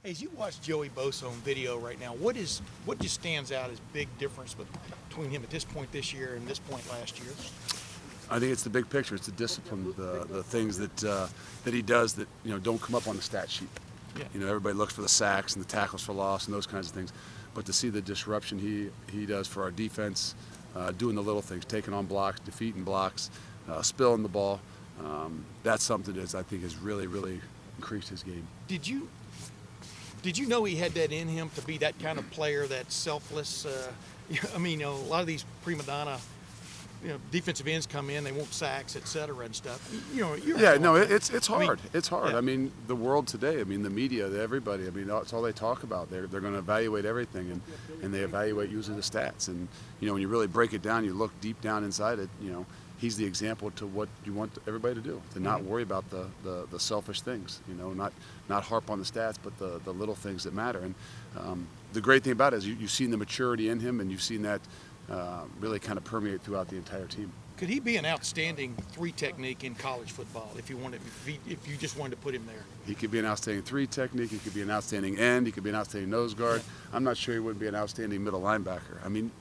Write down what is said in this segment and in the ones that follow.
Hey, as you watch Joey Bosa on video right now, what just stands out as big difference between him at this point this year and this point last year? I think it's the big picture. It's the discipline, the things that he does that don't come up on the stat sheet. Yeah. Everybody looks for the sacks and the tackles for loss and those kinds of things, but to see the disruption he does for our defense, doing the little things, taking on blocks, defeating blocks, spilling the ball, that's something that I think has really increased his game. Did you know he had that in him to be that kind of player, that's selfless? I mean, a lot of these prima donna, defensive ends come in, they want sacks, et cetera, and stuff. It's hard. It's hard. Yeah. I mean, the world today. I mean, the media, everybody. I mean, that's all they talk about. They're going to evaluate everything, and they evaluate using the stats. And when you really break it down, you look deep down inside it. He's the example to what you want everybody to do, to not worry about the selfish things, not harp on the stats, but the little things that matter. And the great thing about it is you've seen the maturity in him, and you've seen that really kind of permeate throughout the entire team. Could he be an outstanding three technique in college football if you just wanted to put him there? He could be an outstanding three technique. He could be an outstanding end. He could be an outstanding nose guard. I'm not sure he wouldn't be an outstanding middle linebacker. I mean,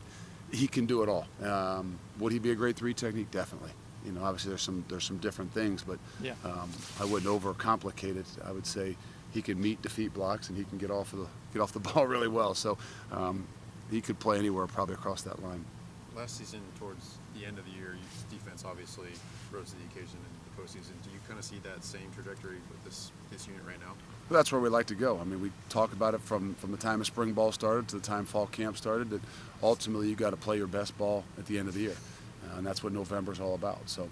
he can do it all. Would he be a great three technique? Definitely. Obviously there's some different things, but I wouldn't overcomplicate it. I would say he can meet, defeat blocks, and he can get off the ball really well. So he could play anywhere, probably across that line. Last season, towards the end of the year, your defense obviously rose to the occasion in the postseason. Do you kind of see that same trajectory with this unit right now? Well, that's where we like to go. I mean, we talk about it from the time of spring ball started to the time fall camp started, that ultimately you got to play your best ball at the end of the year. And that's what November is all about. So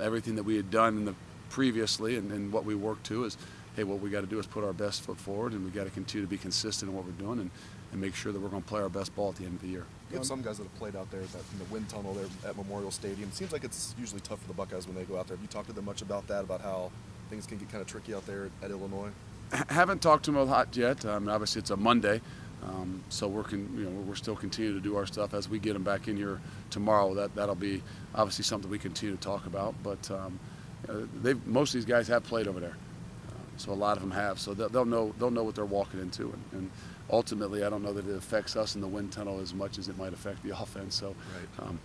everything that we had done previously and what we worked to is, hey, what we got to do is put our best foot forward, and we got to continue to be consistent in what we're doing and make sure that we're going to play our best ball at the end of the year. You have some guys that have played out there in the wind tunnel there at Memorial Stadium. It seems like it's usually tough for the Buckeyes when they go out there. Have you talked to them much about that, about how things can get kind of tricky out there at Illinois? Haven't talked to them a lot yet. Obviously, it's a Monday, so we're still continuing to do our stuff as we get them back in here tomorrow. That'll be obviously something we continue to talk about. But most of these guys have played over there, so a lot of them have. So they'll know what they're walking into, and ultimately, I don't know that it affects us in the wind tunnel as much as it might affect the offense. So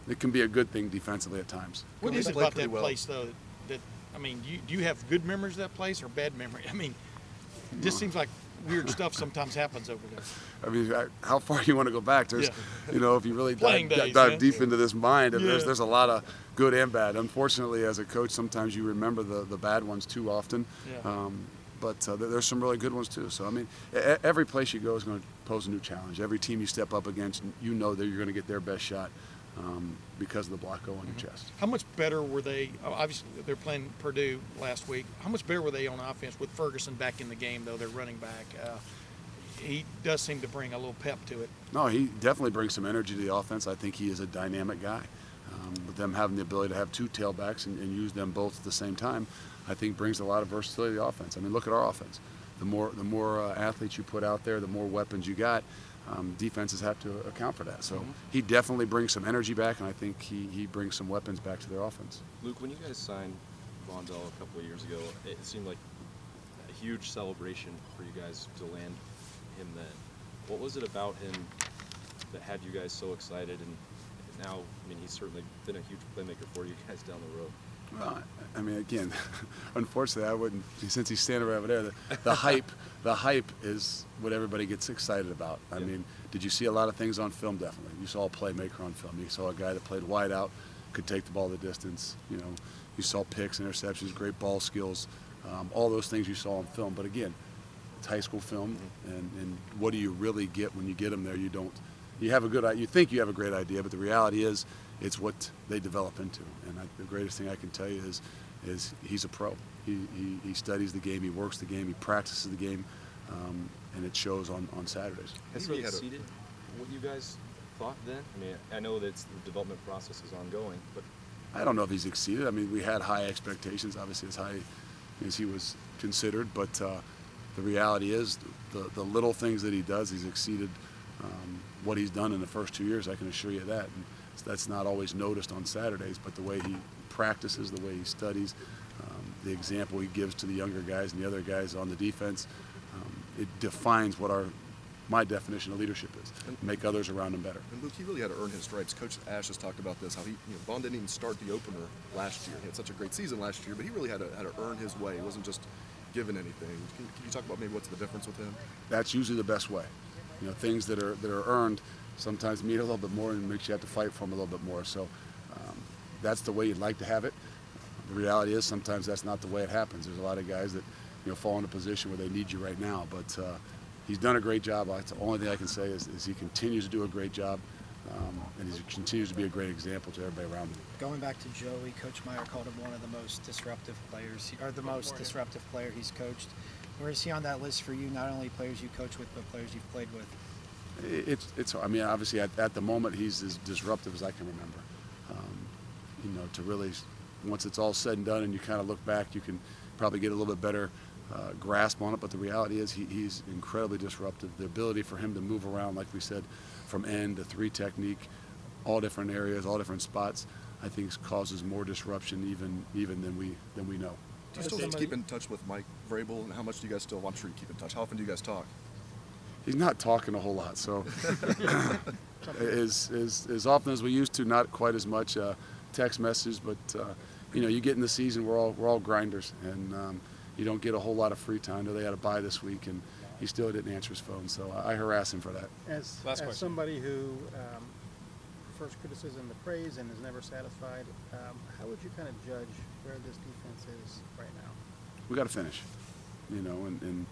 it can be a good thing defensively at times. What is it about that place, though? Do you have good memories of that place or bad memory? I mean, it just seems like weird stuff sometimes happens over there. I mean, how far you want to go back? There's, if you really dive deep into this mind, there's a lot of good and bad. Unfortunately, as a coach, sometimes you remember the bad ones too often. Yeah. But there's some really good ones too. So I mean, every place you go is going to pose a new challenge. Every team you step up against, that you're going to get their best shot because of the block O on your chest. How much better were they? Obviously, they're playing Purdue last week. How much better were they on offense with Ferguson back in the game, though? They're running back. He does seem to bring a little pep to it. No, he definitely brings some energy to the offense. I think he is a dynamic guy. With them having the ability to have two tailbacks and use them both at the same time, I think brings a lot of versatility to the offense. I mean, look at our offense. The more athletes you put out there, the more weapons you got. Defenses have to account for that. So he definitely brings some energy back, and I think he brings some weapons back to their offense. Luke, when you guys signed Vondell a couple of years ago, it seemed like a huge celebration for you guys to land him then. What was it about him that had you guys so excited? And now, I mean, he's certainly been a huge playmaker for you guys down the road. Well, I mean, again, unfortunately, I wouldn't. Since he's standing right over there, the hype is what everybody gets excited about. I mean, did you see a lot of things on film? Definitely. You saw a playmaker on film. You saw a guy that played wide out, could take the ball the distance. You saw picks, interceptions, great ball skills, all those things you saw on film. But again, it's high school film, and what do you really get when you get them there? You don't. You have you think you have a great idea, but the reality is, it's what they develop into. And the greatest thing I can tell you is he's a pro. He studies the game, he works the game, he practices the game, and it shows on Saturdays. Has he exceeded what you guys thought then? I mean, I know that the development process is ongoing, but I don't know if he's exceeded. I mean, we had high expectations, obviously as high as he was considered, but the reality is the little things that he does, he's exceeded what he's done in the first 2 years, I can assure you that. And that's not always noticed on Saturdays, but the way he practices, the way he studies, the example he gives to the younger guys and the other guys on the defense, it defines what my definition of leadership is. Make others around him better. And Luke, he really had to earn his stripes. Coach Ash has talked about this, how Vaughn didn't even start the opener last year. He had such a great season last year, but he really had to earn his way. He wasn't just given anything. Can you talk about maybe what's the difference with him? That's usually the best way. Things that are earned sometimes mean a little bit more and makes you have to fight for them a little bit more. So that's the way you'd like to have it. The reality is sometimes that's not the way it happens. There's a lot of guys that fall in a position where they need you right now, but he's done a great job. That's the only thing I can say is he continues to do a great job, and he continues to be a great example to everybody around him. Going back to Joey, Coach Meyer called him one of the most disruptive players, or the most disruptive player he's coached. Where is he on that list for you? Not only players you coach with, but players you've played with. It's. I mean, obviously at the moment he's as disruptive as I can remember. To really, once it's all said and done, and you kind of look back, you can probably get a little bit better grasp on it. But the reality is he's incredibly disruptive. The ability for him to move around, like we said, from end to three technique, all different areas, all different spots, I think causes more disruption even than we know. Do you still keep in touch with Mike Vrabel, and how much do you guys still? I'm sure you keep in touch. How often do you guys talk? He's not talking a whole lot, so as often as we used to, not quite as much. Text messages, but you get in the season, we're all grinders, and you don't get a whole lot of free time. They had a bye this week, and he still didn't answer his phone, so I harass him for that. As somebody who prefers criticism to praise and is never satisfied, how would you kind of judge where this defense is right now? We got to finish, and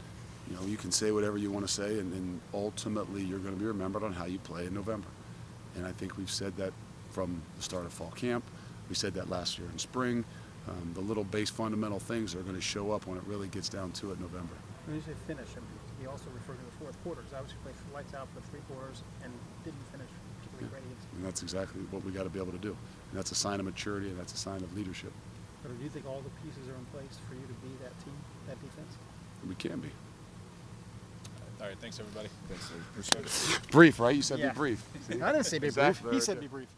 you can say whatever you want to say, and ultimately you're going to be remembered on how you play in November. And I think we've said that from the start of fall camp. We said that last year in spring. The little base fundamental things are going to show up when it really gets down to it in November. When you say finish, he also referred to the fourth quarter. Because obviously played lights out for 3 quarters and didn't finish particularly great. And that's exactly what we got to be able to do. And that's a sign of maturity, and that's a sign of leadership. But do you think all the pieces are in place for you to be that team, that defense? We can be. All right, thanks everybody. Thanks, Luke. Appreciate it. Brief, right? You said Yeah. be brief. See? I didn't say be Exactly. brief. He said be brief.